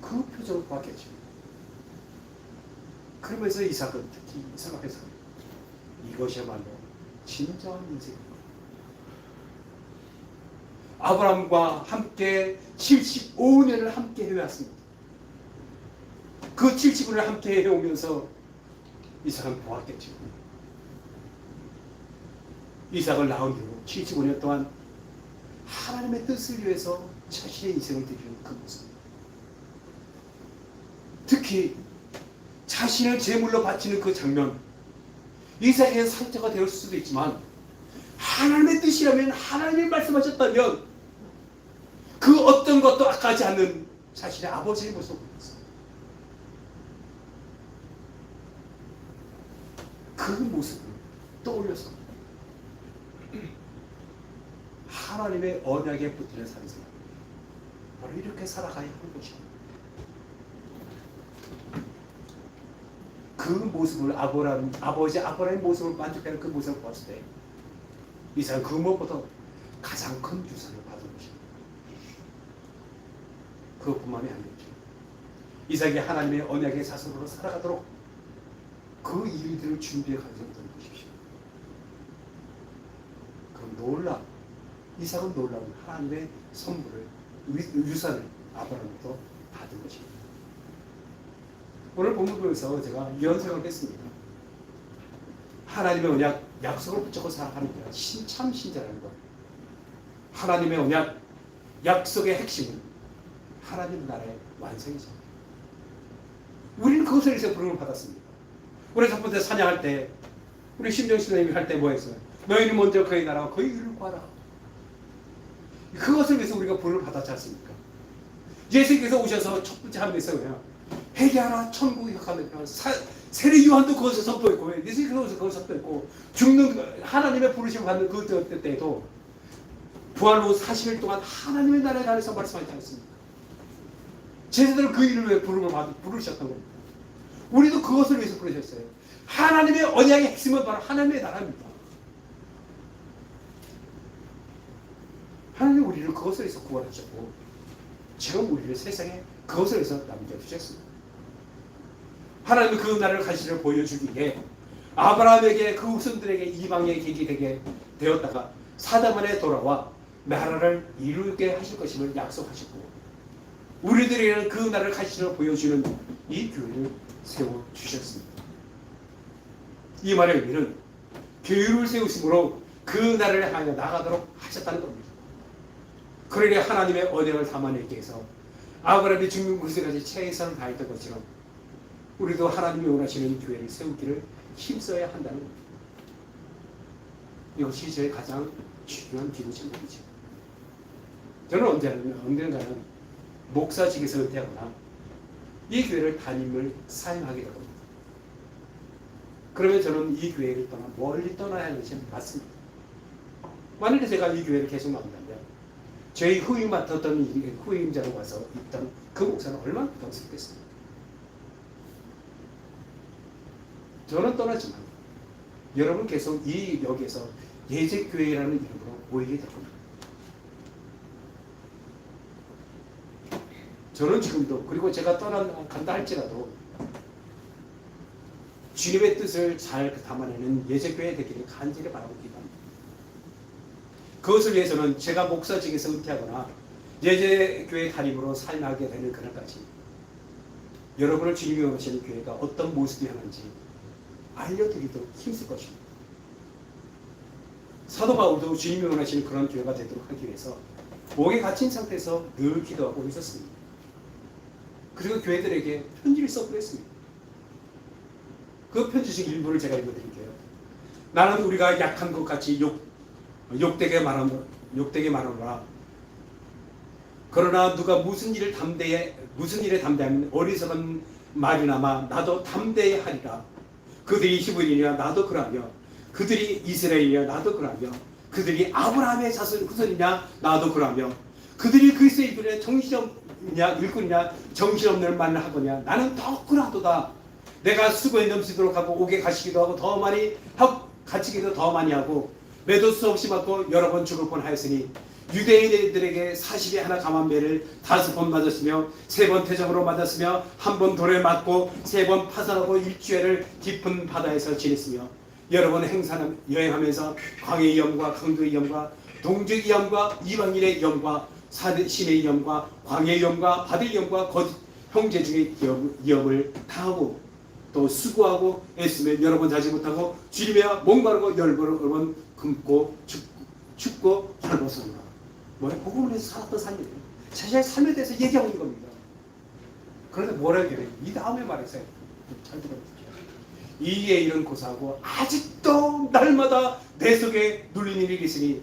그 표정을 보았겠죠. 그러면서 이삭은 특히 이삭 앞에서 이것이야말로 진정한 인생입니다. 아브라함과 함께 75년을 함께 해왔습니다. 그 75년을 함께 해오면서 이삭은 보았겠죠. 이삭을 낳은 이후 75년 동안 하나님의 뜻을 위해서 자신의 인생을 드리는 그 모습. 특히 자신을 제물로 바치는 그 장면, 이삭에게 상처가 되었을 수도 있지만 하나님의 뜻이라면, 하나님이 말씀하셨다면 그 어떤 것도 아까지 않는 자신의 아버지의 모습을 보였어요. 그 모습을 떠올려서 하나님의 언약에 붙들려 사는 사람, 바로 이렇게 살아가야 하는 것입니다. 그 모습을 아버지 아브라함의 모습을 만족하는 그 모습을 봤을 때 이삭은 그 무엇보다 가장 큰 유산을 받은 것입니다. 그것뿐만이 아니었죠. 이삭이 하나님의 언약의 자손으로 살아가도록 그 일들을 준비해 가지고 보십시오. 그럼 이삭은 놀라운 하나님의 선물을 유산을 아브라함으로부터 받은 것입니다. 오늘 본문에서 제가 이런 생각을 했습니다. 하나님의 언약, 약속을 붙잡고 살아가는 게 참 신자라는 것. 하나님의 언약, 약속의 핵심은 하나님 나라의 완성이죠. 우리는 그것을 위해서 부름을 받았습니다. 우리 첫 번째 사냥할 때, 우리 심정신님이 할 때 뭐 했어요? 너희는 먼저 그의 나라와 그의 일을 구하라. 그것을 위해서 우리가 부름을 받았지 않습니까? 예수님께서 오셔서 첫 번째 하면서 그냥 회개하라, 천국이 가까우니까 세례 요한도 그것을 선포했고, 예수님께서 그것을 선포했고, 죽는 하나님의 부르심을 받는 그 때에도 부활 후 40일 동안 하나님의 나라에 관해서 말씀하지 않습니까? 제자들은 그 일을 위해 부르셨던 겁니다. 우리도 그것을 위해서 부르셨어요. 하나님의 언약의 핵심은 바로 하나님의 나라입니다. 하나님 우리를 그것을 위해서 구원하셨고, 지금 우리를 세상에 그것을 위해서 남겨주셨습니다. 하나님은 그 나라를 가시를 보여주기에 아브라함에게 그 후손들에게 이방의 계기 되게 되었다가 사다만에 돌아와 나라를 이루게 하실 것임을 약속하셨고, 우리들에게는 그 나라를 가시를 보여주는 이 교회를 세워주셨습니다. 이 말의 의미는 교회를 세우심으로 그 나라를 향해 나가도록 하셨다는 겁니다. 그러니 하나님의 언약을 담아내기 위해서 아브라함이 죽는 곳에까지 최선을 다했던 것처럼 우리도 하나님이 원하시는 교회를 세우기를 힘써야 한다는 겁니다. 이것이 제 가장 중요한 기도 제목이죠. 저는 언젠가는 목사직에서 은퇴하거나 이 교회를 담임을 사임하게 될 겁니다. 그러면 저는 이 교회를 떠나 멀리 떠나야 하는 것이 맞습니다. 만약에 제가 이 교회를 계속 나온다면 저희 후임 맡았던 후임자로 와서 있던 그 목사는 얼마나 부담스럽겠습니까? 저는 떠나지만 여러분 계속 이 여기에서 예제교회라는 이름으로 모이게 될 겁니다. 저는 지금도, 그리고 제가 떠나간다 할지라도 주님의 뜻을 잘 담아내는 예제교회 되기를 간절히 바라고 기도합니다. 그것을 위해서는 제가 목사직에서 은퇴하거나 예제교회 담임으로 삶하게 되는 그날까지 여러분을 주님이 원하시는 교회가 어떤 모습이 하는지 알려드리도록 힘쓸 것입니다. 사도 바울도 주님이 원하시는 그런 교회가 되도록 하기 위해서 목에 갇힌 상태에서 늘 기도하고 있었습니다. 그리고 교회들에게 편지를 써보냈습니다. 그 편지 중 일부를 제가 읽어드릴게요. 나는 우리가 약한 것 같이 욕되게 말하노라. 그러나 누가 무슨 일에 담대하면 어리석은 말이나마 나도 담대히 하리라. 그들이 히브리인이라 나도 그러하며, 그들이 이스라엘이라 나도 그러하며, 그들이 아브라함의 후손이냐 나도 그러하며, 그들이 그리스도의 일꾼이냐 정신없냐 일꾼이냐 정신없는 말을 하거냐 나는 더 그러하도다. 내가 수고에 넘치도록 하고 옥에 갇히기도 하고 더 많이 하고 갇히기도 더 많이 하고 매도 수없이 맞고 여러 번 죽을 뻔하였으니 유대인들에게 40에 하나 감한 매를 5번 맞았으며 3번 태적으로 맞았으며 1번 돌에 맞고 3번 파산하고 일주일을 깊은 바다에서 지냈으며 여러 번 여행하면서 광해의 염과 강도의 염과 동족의 염과 이방인의 염과 신의 염과 광해의 염과 바다의 염과 형제 중의 염을 다하고 또 수고하고 애쓰며 여러 번 자지 못하고 주님이야 목마르고 여러 번 굶고 춥고 헐벗었노라. 뭐야? 복음을 해서 살았던 삶이에요. 자신의 삶에 대해서 얘기하고 있는 겁니다. 그런데 뭐라 얘기해요? 이 다음에 말했어요. 잘 들어보십시오. 이에 이른 고사하고 아직도 날마다 내 속에 눌리는 일이 있으니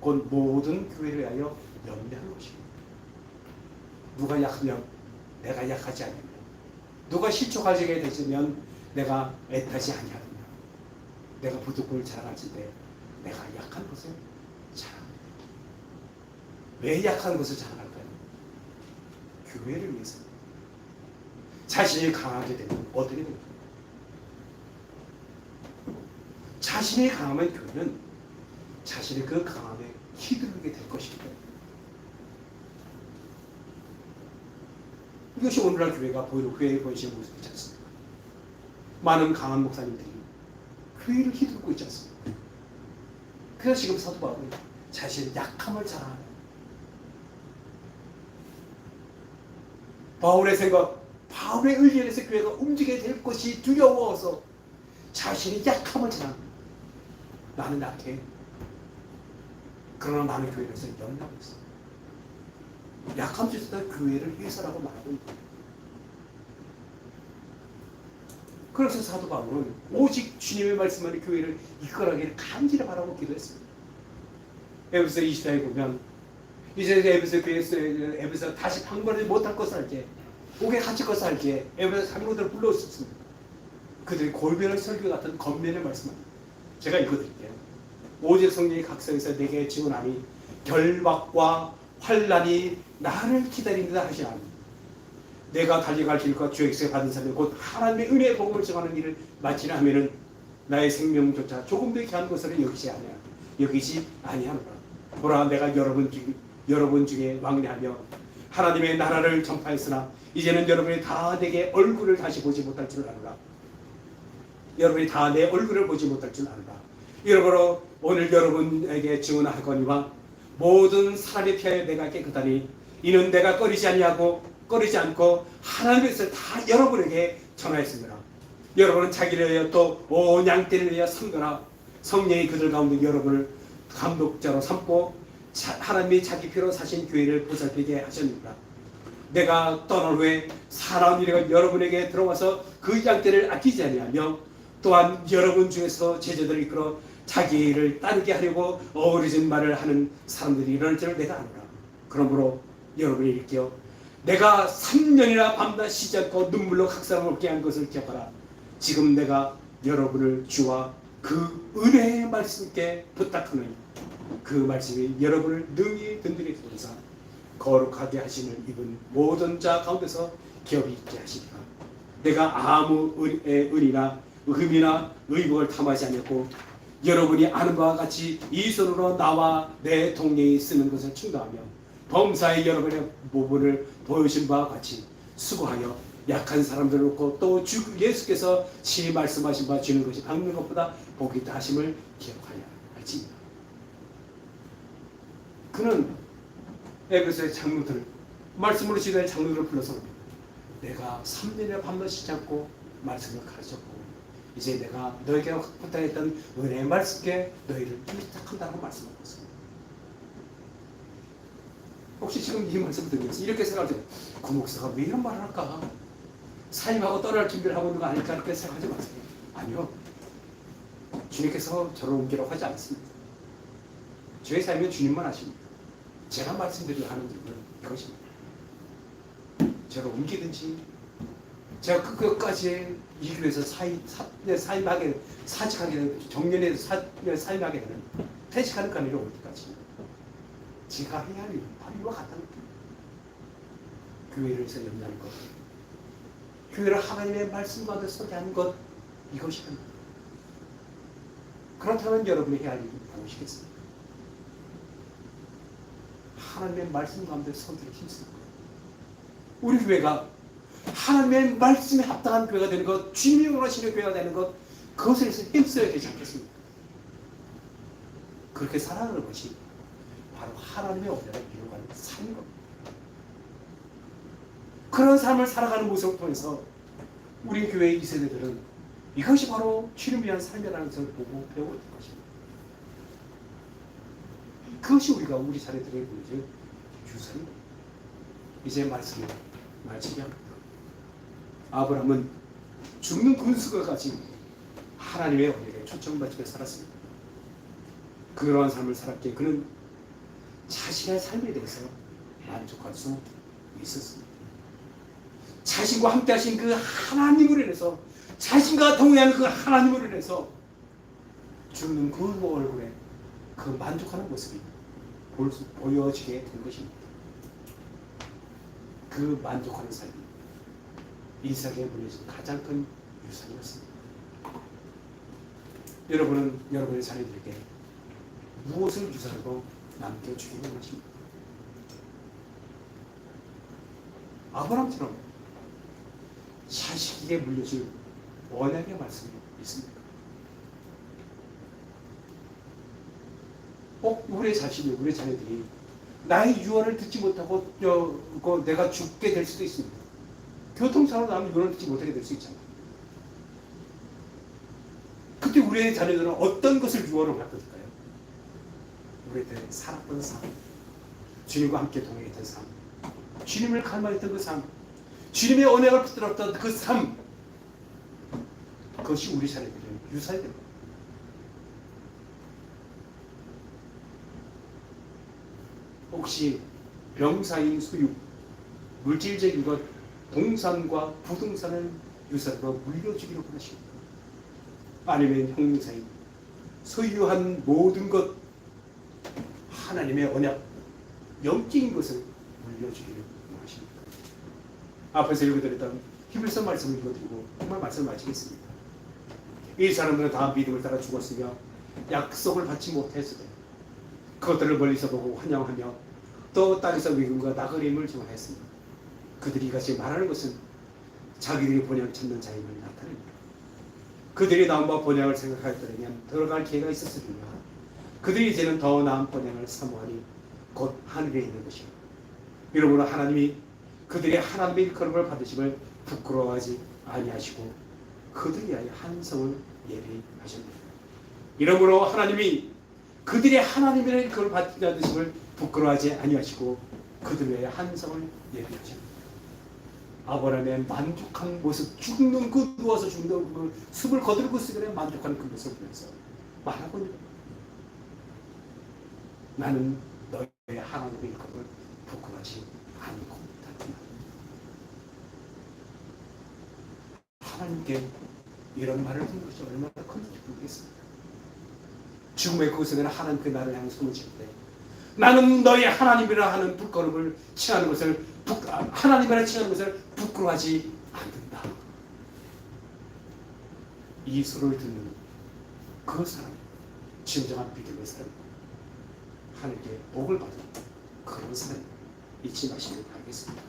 곧 모든 교회를 위하여 염려하는 것입니다. 누가 약하면 내가 약하지 않으며, 누가 실족하게 되시면 내가 애타지 아니하느냐. 내가 부득불 자랑하실 때 내가 약한 것을 자랑합니다. 왜 약한 것을 자랑할까요? 교회를 위해서. 자신이 강하게 되면 어떻게 됩니까? 자신이 강하면 교회는 자신의 그 강함에 휘두르게 될 것입니다. 이것이 오늘날 교회가 교회의 보이시는 모습이지 않습니까? 많은 강한 목사님들이 교회를 휘두르고 있지 않습니까? 그래서 지금 사도 바울은 자신의 약함을 자랑하는, 바울의 생각, 바울의 의견에서 교회가 움직여야 될 것이 두려워서 자신이 약함을 지나 나는 약해. 그러나 나는 교회에서 연락을 했어. 약함 속에서 교회를 해설하고 말하고 있는 거예요. 그래서 사도 바울은 오직 주님의 말씀만이 교회를 이끌어가기를 간절히 바라고 기도했습니다. 에베소 20장에 보면 이제 에베소 교회에서 다시 방문하지 못할 것을 알게, 옥에 갇힐 것을 알게 에베소 장로들을 불러주셨습니다. 그들이 골변의 설교 같은 겉면의 말씀합니다. 제가 읽어드릴게요. 오직 성령이 각성에서 내게 증언하니 결박과 환난이 나를 기다린다 하시나니 내가 달려갈 길과 주의 받은 사람이 곧 하나님의 은혜의 복음을 전하는 일을 마치나 하면은 나의 생명조차 조금도 귀한 것으로 여기지 아니하노라. 보라, 내가 여러분 중에 왕래하며 하나님의 나라를 전파했으나 이제는 여러분이 다 내게 얼굴을 다시 보지 못할 줄 아노라. 여러분이 다 내 얼굴을 보지 못할 줄 아노라. 이러므로 오늘 여러분에게 증언하거니와 모든 사람의 피하여 내가 깨끗하니 이는 내가 꺼리지 않고 하나님께서 다 여러분에게 전하였습니다. 여러분은 자기를 위하여 또 온 양떼를 위하여 삼거나 성령이 그들 가운데 여러분을 감독자로 삼고 하나님이 자기 피로 사신 교회를 보살피게 하셨습니다. 내가 떠난 후에 사나운 이래가 여러분에게 들어와서 그 양떼를 아끼지 아니하며 또한 여러분 중에서 제자들을 이끌어 자기 일을 따르게 하려고 어리진 말을 하는 사람들이 일어날 줄을 내가 아노라. 그러므로 여러분이 일깨어 내가 3년이나 밤낮 쉬지 않고 눈물로 각사를 먹게 한 것을 기억하라. 지금 내가 여러분을 주와 그 은혜의 말씀께 부탁하노니 그 말씀이 여러분을 능히 든든히 도우사 거룩하게 하시는 이분 모든 자 가운데서 기업이 있게 하시리라. 내가 아무 은이나 흠이나 의복을 탐하지 않았고 여러분이 아는 바와 같이 이 손으로 나와 내 동료이 쓰는 것을 충당하며 범사에 여러분의 모분을 보여준 바와 같이 수고하여 약한 사람들을 놓고 또 주 예수께서 친히 말씀하신 바 주는 것이 받는 것보다 복이 있다 하심을 기억하여 할지니라. 그는 에베소의 장로들, 말씀으로 지도의 장로들을 불러서 내가 3년에 밤낮 쉬지 않고 말씀을 가르쳤고 이제 내가 너에게 부탁했던 은혜의 말씀께 너희를 부탁한다고 말씀하고 있습니다. 혹시 지금 이 말씀을 들으면서 이렇게 생각하세요. 그 목사가 왜 이런 말을 할까? 사임하고 떠날 준비를 하고 있는 거 아닐까? 이렇게 생각하지 마세요. 아니요. 주님께서 저를 옮기라고 하지 않습니다. 저의 삶은 주님만 아십니다. 제가 말씀드리려 하는 일은 이것입니다. 저를 옮기든지 제가 끝까지 이 길에서 사임하게 사직하게 되는 정년에서 사임하게 되는 퇴직하는 까지를 올 때까지 제가 해야 할 일은 바로 이와 같다는 겁니다. 교회를 해서 연다는 것, 교회를 하나님의 말씀 가운데 서게 하는 것, 이것이 합니다. 그렇다면 여러분이 해야 할 일은 무엇이겠습니까? 하나님의 말씀 가운데 서기를 힘쓰는 것. 우리 교회가 하나님의 말씀에 합당한 교회가 되는 것, 주님이 원하시는 교회가 되는 것, 그것에 대해서 힘써야 되지 않겠습니까? 그렇게 살아가는 것이 바로 하나님의 언약을 이루어가는 삶인 겁니다. 그런 삶을 살아가는 모습을 통해서 우리 교회의 2세대들은 이것이 바로 주님을 위한 삶이라는 것을 보고 배우게 될 것입니다. 그것이 우리가 우리 자녀들에게 보여줄 유산입니다. 이제 말씀을 마치면 아브라함은 죽는 군수가 가진 하나님의 언약에 초청받지며 살았습니다. 그러한 삶을 살았기에 그는 자신의 삶에 대해서 만족할 수 있었습니다. 자신과 함께 하신 그 하나님으로 인해서, 자신과 동행하는 그 하나님으로 인해서 죽는 그 얼굴에 그 만족하는 모습이 보여지게 된 것입니다. 그 만족하는 삶이 이삭에게 물려진 가장 큰 유산이었습니다. 여러분은 여러분의 자녀들에게 무엇을 유산으로 남겨주기를 원하십니까? 아브라함처럼 자식에게 물려줄 언약의 말씀이 있습니까? 우리 자식이, 우리 자녀들이 나의 유언을 듣지 못하고 내가 죽게 될 수도 있습니다. 교통사고로 나면 이거는 듣지 못하게 될 수 있잖아. 그때 우리의 자녀들은 어떤 것을 유언을 갖고 있을까요? 우리들 살았던 삶, 주님과 함께 동행했던 삶, 주님을 갈망했던 그 삶, 주님의 언약을 붙들었던 그 삶, 그것이 우리 자녀들의 유산이 됩니다. 혹시 병사인 소유, 물질적인 것, 동산과 부동산을 유산으로 물려주기로 원하십니까? 아니면 형사인 소유한 모든 것, 하나님의 언약, 영적인 것을 물려주기를 원하십니까? 앞에서 읽어드렸던 히브리서 말씀을 읽어드리고 정말 말씀을 마치겠습니다. 이 사람들은 다 믿음을 따라 죽었으며 약속을 받지 못했으되 그것들을 멀리서 보고 환영하며 또 땅에서 위금과 나그림을 정하였습니다. 그들이 이같이 말하는 것은 자기들이 본향 찾는 자임을 나타냅니다. 그들이 나온 바 본향을 생각하였더라면 들어갈 기회가 있었으리라. 그들이 이제는 더 나은 본향을 사모하니 곧 하늘에 있는 것이요. 이러므로 하나님이 그들이 하나님의 일컬음을 받으심을 부끄러워하지 아니하시고 그들이 위하여 한 성을 예비하셨습니다. 이러므로 하나님이 그들이 하나님의 일컬음을 받으심을 부끄러워하지 아니하시고 그들 위하여 한 성을 예비하셨습니다. 아브라함의 만족한 모습, 죽는 그 누워서 죽는 그 숨을 거두고 쓰기에 만족하는 그 모습을 보면서 말하고 있는 겁니다. 나는 너의 하나님의 일컬음을 부끄러워하지 않고 있다. 하나님께 이런 말을 듣는 것이 얼마나 큰지 모르겠습니다. 죽음의 그곳에는 하나님께 나를 향해 손을 칠 때 나는 너의 하나님이라 하는 불걸음을 칭하는 것을 하나님이라 칭하는 것을 부끄러워하지 않는다. 이 소리를 듣는 그 사람, 진정한 믿음의 사람, 하나님께 복을 받은 그런 사람 잊지 마시길 바라겠습니다.